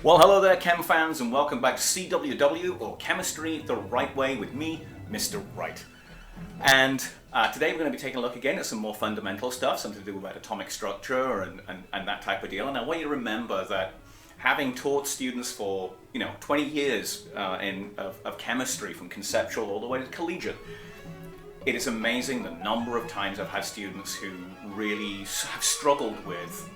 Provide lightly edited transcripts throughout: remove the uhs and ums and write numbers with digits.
Well, hello there, chem fans, and welcome back to CWW, or Chemistry the Right Way, with me, Mr. Wright. And today we're going to be taking a look again at some more fundamental stuff, something to do with atomic structure and that type of deal. And I want you to remember that having taught students for 20 years of chemistry, from conceptual all the way to collegiate, it is amazing the number of times I've had students who really have struggled with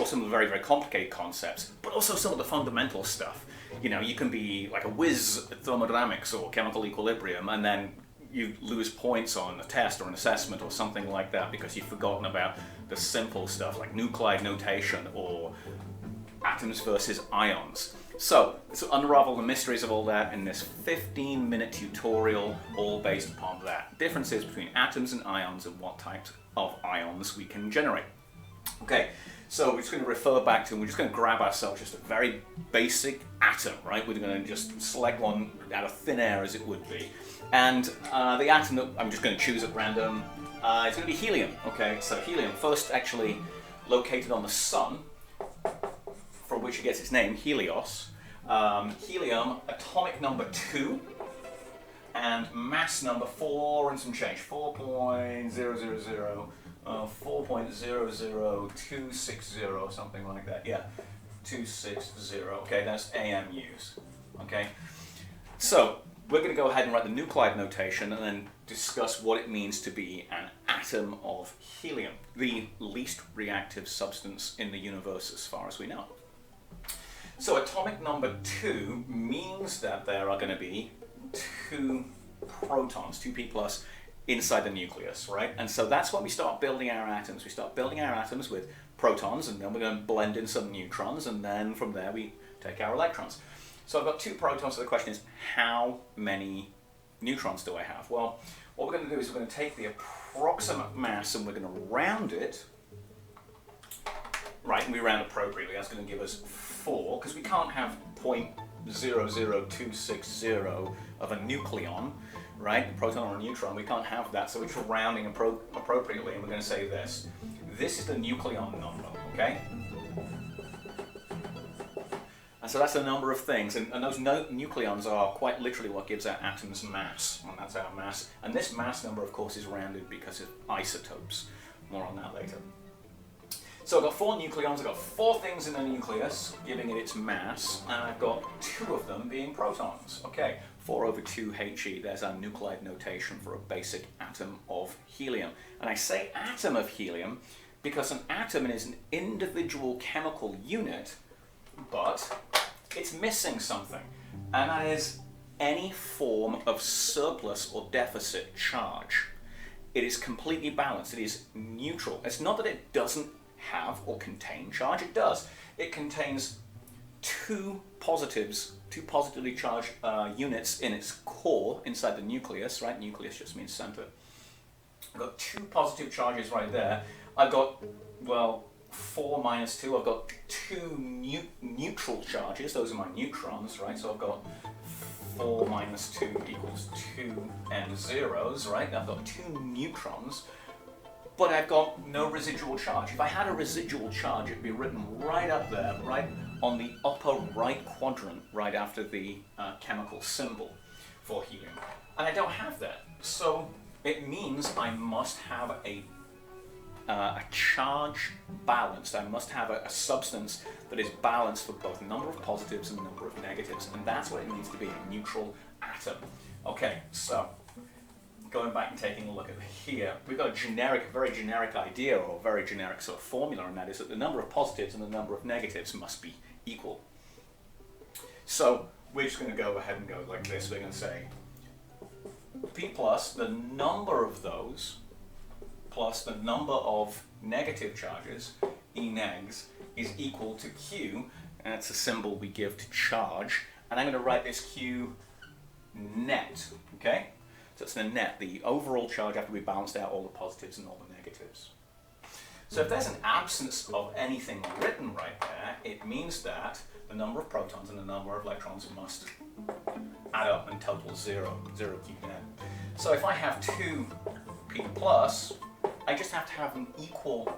some of the very, very complicated concepts, but also some of the fundamental stuff. You can be like a whiz at thermodynamics or chemical equilibrium, and then you lose points on a test or an assessment or something like that because you've forgotten about the simple stuff like nuclide notation or atoms versus ions. So, let's unravel the mysteries of all that in this 15-minute tutorial, all based upon that. Differences between atoms and ions and what types of ions we can generate. Okay, so we're just going to refer back to, we're just going to grab ourselves just a very basic atom, right? We're going to just select one out of thin air, as it would be. And the atom that I'm just going to choose at random is going to be helium. Okay, so helium, first actually located on the sun, from which it gets its name, Helios. Helium, atomic number 2, and mass number 4 and some change, 4.000. 4.00260, something like that. Yeah, 260. Okay, that's AMUs. Okay, so we're going to go ahead and write the nuclide notation and then discuss what it means to be an atom of helium, the least reactive substance in the universe as far as we know. So atomic number 2 means that there are going to be 2 protons, 2p plus, inside the nucleus, right? And so that's when we start building our atoms. We start building our atoms with protons, and then we're going to blend in some neutrons, and then from there we take our electrons. So I've got 2 protons, so the question is, how many neutrons do I have? Well, what we're going to do is we're going to take the approximate mass and we're going to round it, right? And we round appropriately. That's going to give us 4, because we can't have 0.00260 of a nucleon, right? A proton or a neutron, we can't have that, so we're just rounding appropriately, and we're going to say this. This is the nucleon number, okay? And so that's the number of things, and those nucleons are quite literally what gives our atoms mass, and that's our mass. And this mass number, of course, is rounded because of isotopes. More on that later. So I've got 4 nucleons, I've got 4 things in the nucleus, giving it its mass, and I've got 2 of them being protons. Okay, 4/2 He, there's our nuclide notation for a basic atom of helium. And I say atom of helium because an atom is an individual chemical unit, but it's missing something, and that is any form of surplus or deficit charge. It is completely balanced, it is neutral. It's not that it doesn't have or contain charge, it does. It contains 2 positively charged units in its core inside the nucleus, right? Nucleus just means center. I've got 2 positive charges right there. I've got, 4 minus 2, I've got 2 neutral charges, those are my neutrons, right? So I've got 4 minus 2 equals 2 and zeros, right? I've got 2 neutrons, but I've got no residual charge. If I had a residual charge, it'd be written right up there, right on the upper right quadrant, right after the chemical symbol for helium. And I don't have that. So it means I must have a charge balanced. I must have a substance that is balanced for both number of positives and number of negatives. And that's what it means to be a neutral atom. Okay, so going back and taking a look at here, we've got a very generic idea, or a very generic sort of formula, and that is that the number of positives and the number of negatives must be equal. So we're just going to go ahead and go like this. We're going to say P plus the number of those plus the number of negative charges, E negs, is equal to Q, and that's a symbol we give to charge, and I'm going to write this Q net, okay? So it's the net, the overall charge after we balanced out all the positives and all the negatives. So if there's an absence of anything written right there, it means that the number of protons and the number of electrons must add up and total 0 Q net. So if I have 2p plus, I just have to have an equal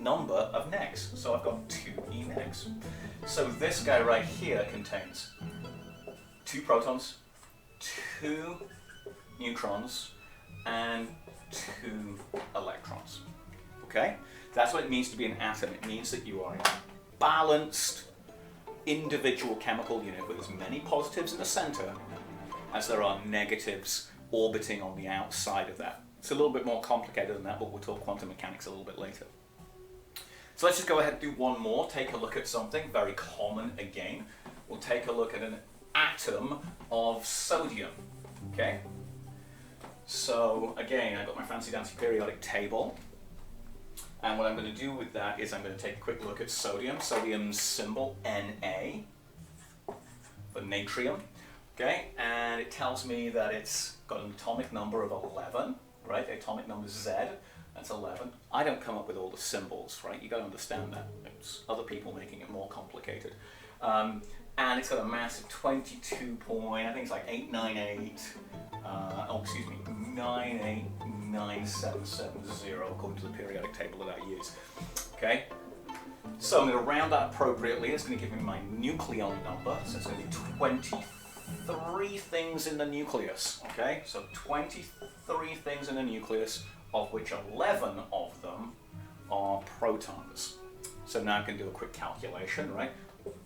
number of negs. So I've got 2 e negs. So this guy right here contains 2 protons, 2 neutrons, and 2 electrons. Okay? That's what it means to be an atom. It means that you are a balanced individual chemical unit with as many positives in the center as there are negatives orbiting on the outside of that. It's a little bit more complicated than that, but we'll talk quantum mechanics a little bit later. So let's just go ahead and do one more. Take a look at something very common again. We'll take a look at an atom of sodium. Okay? So again, I've got my fancy dancy periodic table. And what I'm going to do with that is I'm going to take a quick look at sodium. Sodium's symbol Na for natrium. Okay, and it tells me that it's got an atomic number of 11, right? The atomic number is Z, that's 11. I don't come up with all the symbols, right? You got to understand that. It's other people making it more complicated. And it's got a mass of 22 point, I think it's like 898, 9897770 according to the periodic table that I use. Okay, so I'm going to round that appropriately. It's going to give me my nucleon number, so it's going to be 23 things in the nucleus. Okay, so 23 things in the nucleus, of which 11 of them are protons. So now I can do a quick calculation, right?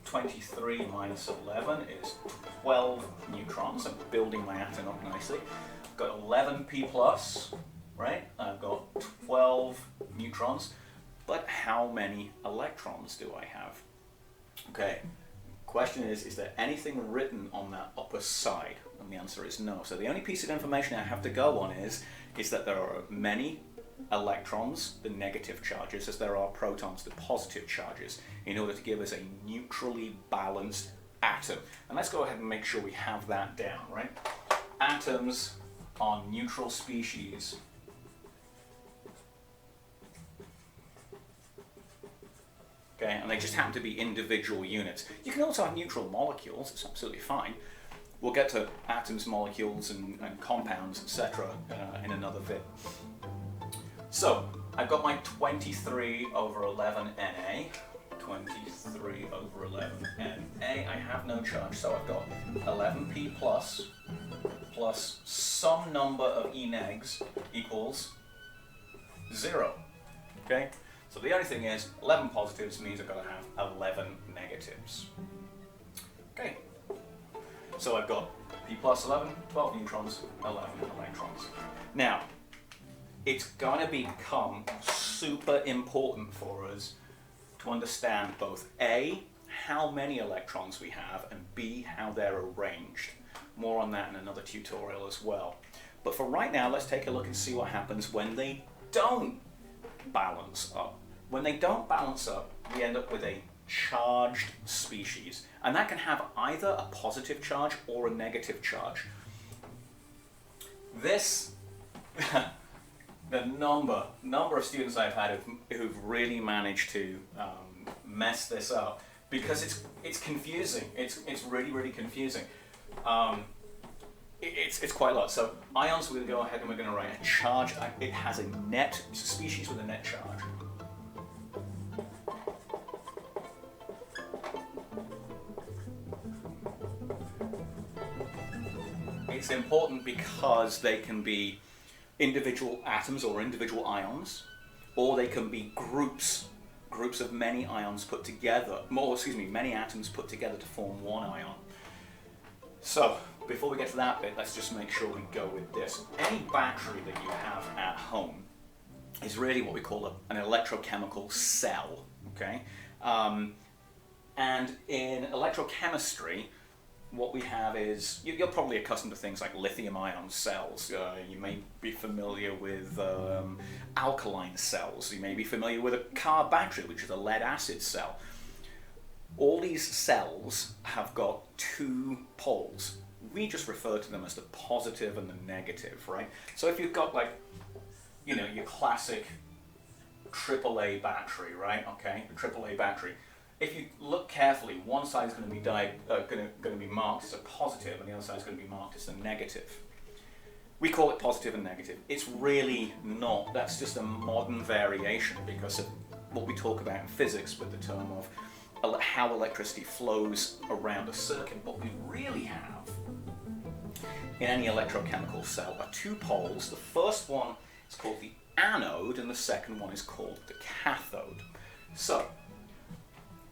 23 minus 11 is 12 neutrons. I'm building my atom up nicely. I've got 11 P plus, right? I've got 12 neutrons, but how many electrons do I have? Okay, question is there anything written on that upper side? And the answer is no. So the only piece of information I have to go on is that there are many electrons, the negative charges, as there are protons, the positive charges, in order to give us a neutrally balanced atom. And let's go ahead and make sure we have that down, right? Atoms are neutral species. Okay, and they just happen to be individual units. You can also have neutral molecules, it's absolutely fine. We'll get to atoms, molecules, and compounds, etc. In another vid. So, I've got my 23 over 11 Na. 23 over 11 Na. I have no charge, so I've got 11P plus some number of E negs equals 0. Okay? So the only thing is, 11 positives means I've got to have 11 negatives. Okay. So I've got P plus 11, 12 neutrons, 11 electrons. Now, it's going to become super important for us to understand both A, how many electrons we have, and B, how they're arranged. More on that in another tutorial as well. But for right now, let's take a look and see what happens when they don't balance up. When they don't balance up, we end up with a charged species. And that can have either a positive charge or a negative charge. This, the number of students I've had who've really managed to mess this up, because it's confusing. It's really, really confusing. It's quite a lot. So ions, we're going to go ahead and we're going to write a charge. It has a net, it's a species with a net charge. It's important because they can be individual atoms or individual ions, or they can be groups of many ions put together, many atoms put together to form one ion. So, before we get to that bit, let's just make sure we go with this. Any battery that you have at home is really what we call an electrochemical cell, okay? And in electrochemistry, what we have is, you're probably accustomed to things like lithium-ion cells. You may be familiar with alkaline cells. You may be familiar with a car battery, which is a lead-acid cell. All these cells have got two poles. We just refer to them as the positive and the negative, right? So if you've got your classic AAA battery, right? Okay, the AAA battery. If you look carefully, one side is going to be going to be marked as a positive, and the other side is going to be marked as a negative. We call it positive and negative. It's really not. That's just a modern variation because of what we talk about in physics with the term of how electricity flows around a circuit. What we really have in any electrochemical cell are two poles. The first one is called the anode and the second one is called the cathode. So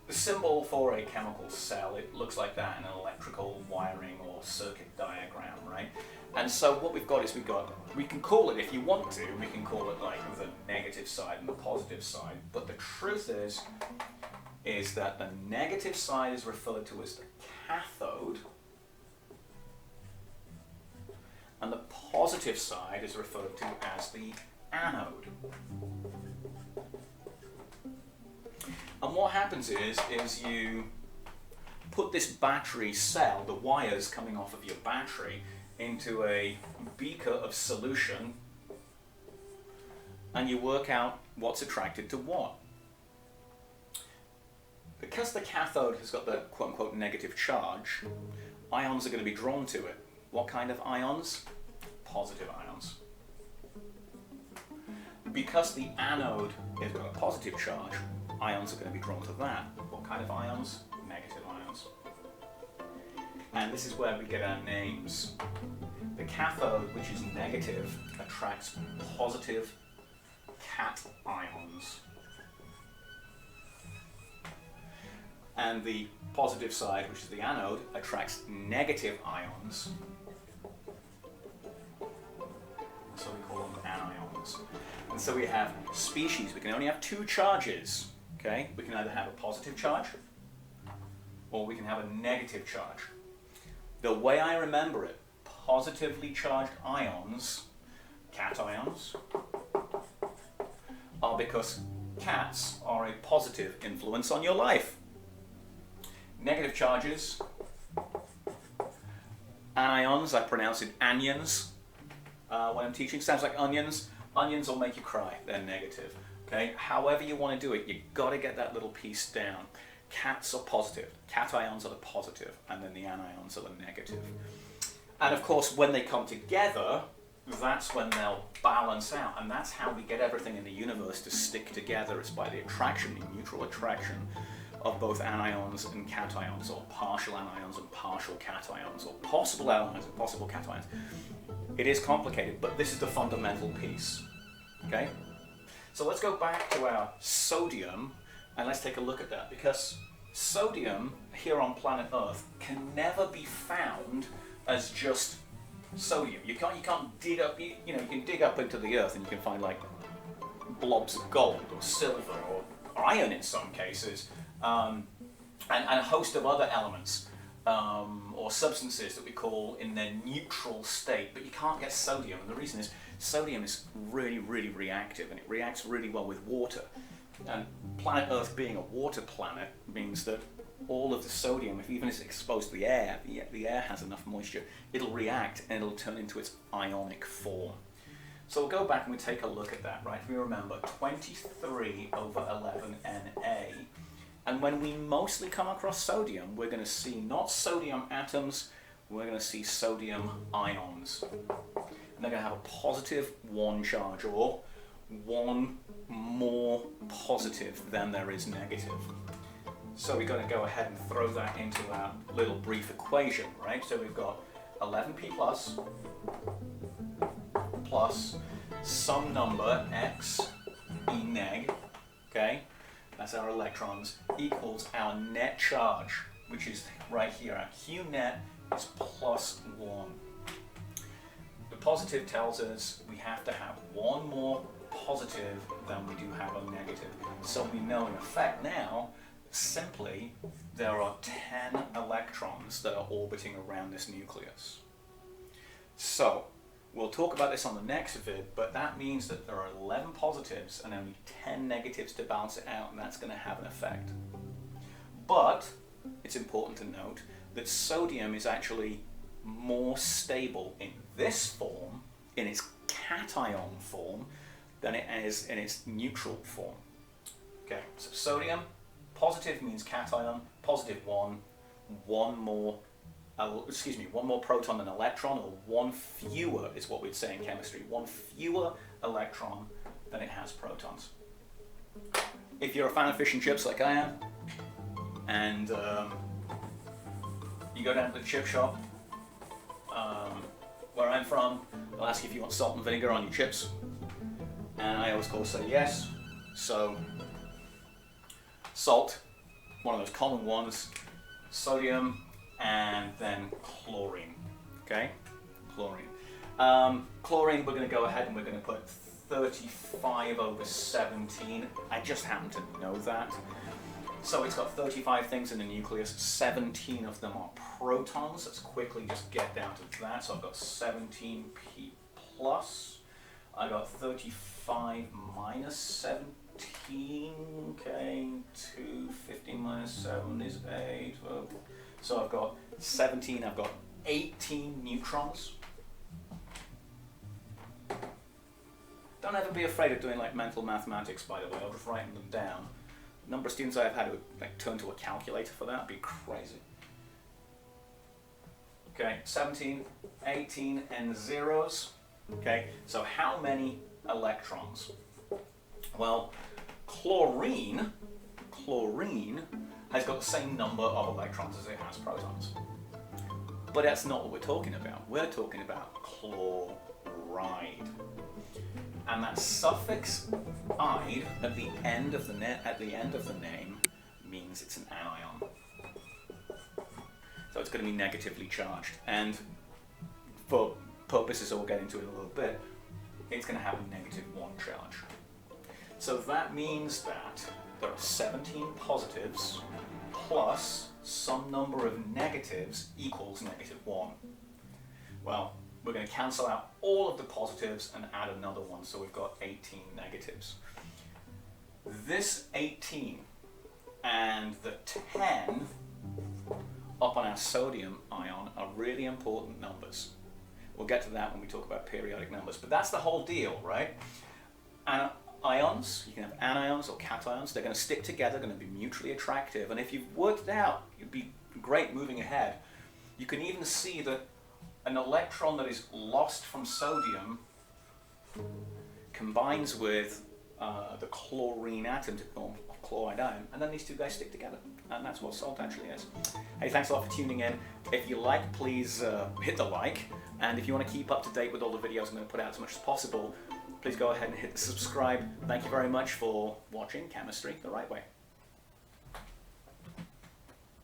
the symbol for a chemical cell, it looks like that in an electrical wiring or circuit diagram, right? And so what we've got is we can call it, if you want to, we can call it like the negative side and the positive side, but the truth is that the negative side is referred to as the cathode, and the positive side is referred to as the anode. And what happens is you put this battery cell, the wires coming off of your battery, into a beaker of solution, and you work out what's attracted to what. Because the cathode has got the quote-unquote negative charge, ions are going to be drawn to it. What kind of ions? Positive ions. Because the anode has got a positive charge, ions are going to be drawn to that. What kind of ions? Negative ions. And this is where we get our names. The cathode, which is negative, attracts positive cations. And the positive side, which is the anode, attracts negative ions. So we call them anions. And so we have species. We can only have two charges. Okay? We can either have a positive charge or we can have a negative charge. The way I remember it, positively charged ions, cations, are because cats are a positive influence on your life. Negative charges, anions, I pronounce it anions when I'm teaching. Sounds like onions. Onions will make you cry. They're negative. Okay? However you want to do it, you've got to get that little piece down. Cats are positive. Cations are the positive, and then the anions are the negative. And of course, when they come together, that's when they'll balance out, and that's how we get everything in the universe to stick together. It's by the attraction, the mutual attraction of both anions and cations, or partial anions and partial cations, or possible anions and possible cations. It is complicated, but this is the fundamental piece. Okay? So let's go back to our sodium and let's take a look at that, because sodium here on planet Earth can never be found as just sodium. You can't dig up, you can dig up into the earth and you can find like blobs of gold or silver or iron in some cases, and a host of other elements or substances that we call in their neutral state, but you can't get sodium, and the reason is sodium is really, really reactive, and it reacts really well with water. And planet Earth being a water planet means that all of the sodium, if even it's exposed to the air has enough moisture, it'll react and it'll turn into its ionic form. So we'll go back and we'll take a look at that, right? We remember 23 over 11 Na. And when we mostly come across sodium, we're going to see not sodium atoms, we're going to see sodium ions. And they're going to have a positive 1 charge, or one more positive than there is negative. So we're going to go ahead and throw that into our little brief equation, right? So we've got 11p plus some number x e neg, okay? That's our electrons, equals our net charge, which is right here. Our Q net is plus 1. The positive tells us we have to have one more positive than we do have a negative. So we know in effect now, simply, there are 10 electrons that are orbiting around this nucleus. So, we'll talk about this on the next vid, but that means that there are 11 positives and only 10 negatives to balance it out, and that's going to have an effect. But, it's important to note that sodium is actually more stable in this form, in its cation form, than it is in its neutral form. Okay, so sodium, positive means cation, positive 1, one more proton than electron, or one fewer is what we'd say in chemistry, one fewer electron than it has protons. if you're a fan of fish and chips like I am, and you go down to the chip shop where I'm from, they'll ask you if you want salt and vinegar on your chips, and I always say yes. So salt, one of those common ones, sodium, and then chlorine. Okay, chlorine. Chlorine, we're going to go ahead and we're going to put 35/17. I just happen to know that. So it's got 35 things in the nucleus, 17 of them are protons. Let's quickly just get down to that. So I've got 17p plus. I got 35 minus 17, okay, 2, 15 minus 7 is 8. Well, so I've got 17, I've got 18 neutrons. Don't ever be afraid of doing like mental mathematics, by the way, I'll just write them down. The number of students I've had who like turn to a calculator for that would be crazy. Okay, 17, 18, and zeros. Okay, so how many electrons? Well, chlorine has got the same number of electrons as it has protons. But that's not what we're talking about. We're talking about chloride. And that suffix "ide" at the end of the name means it's an anion. So it's going to be negatively charged. And for purposes that we'll get into in a little bit, it's going to have a -1 charge. So that means that there are 17 positives plus some number of negatives equals -1. Well, we're going to cancel out all of the positives and add another one, so we've got 18 negatives. This 18 and the 10 up on our sodium ion are really important numbers. We'll get to that when we talk about periodic numbers, but that's the whole deal, right? And ions, you can have anions or cations, they're going to stick together, going to be mutually attractive, and if you've worked it out, it'd be great moving ahead. You can even see that an electron that is lost from sodium combines with the chlorine atom to form chloride ion, and then these two guys stick together, and that's what salt actually is. Hey, thanks a lot for tuning in. If you like, please hit the like, and if you want to keep up to date with all the videos I'm going to put out as much as possible, please go ahead and hit the subscribe. Thank you very much for watching Chemistry the Right Way.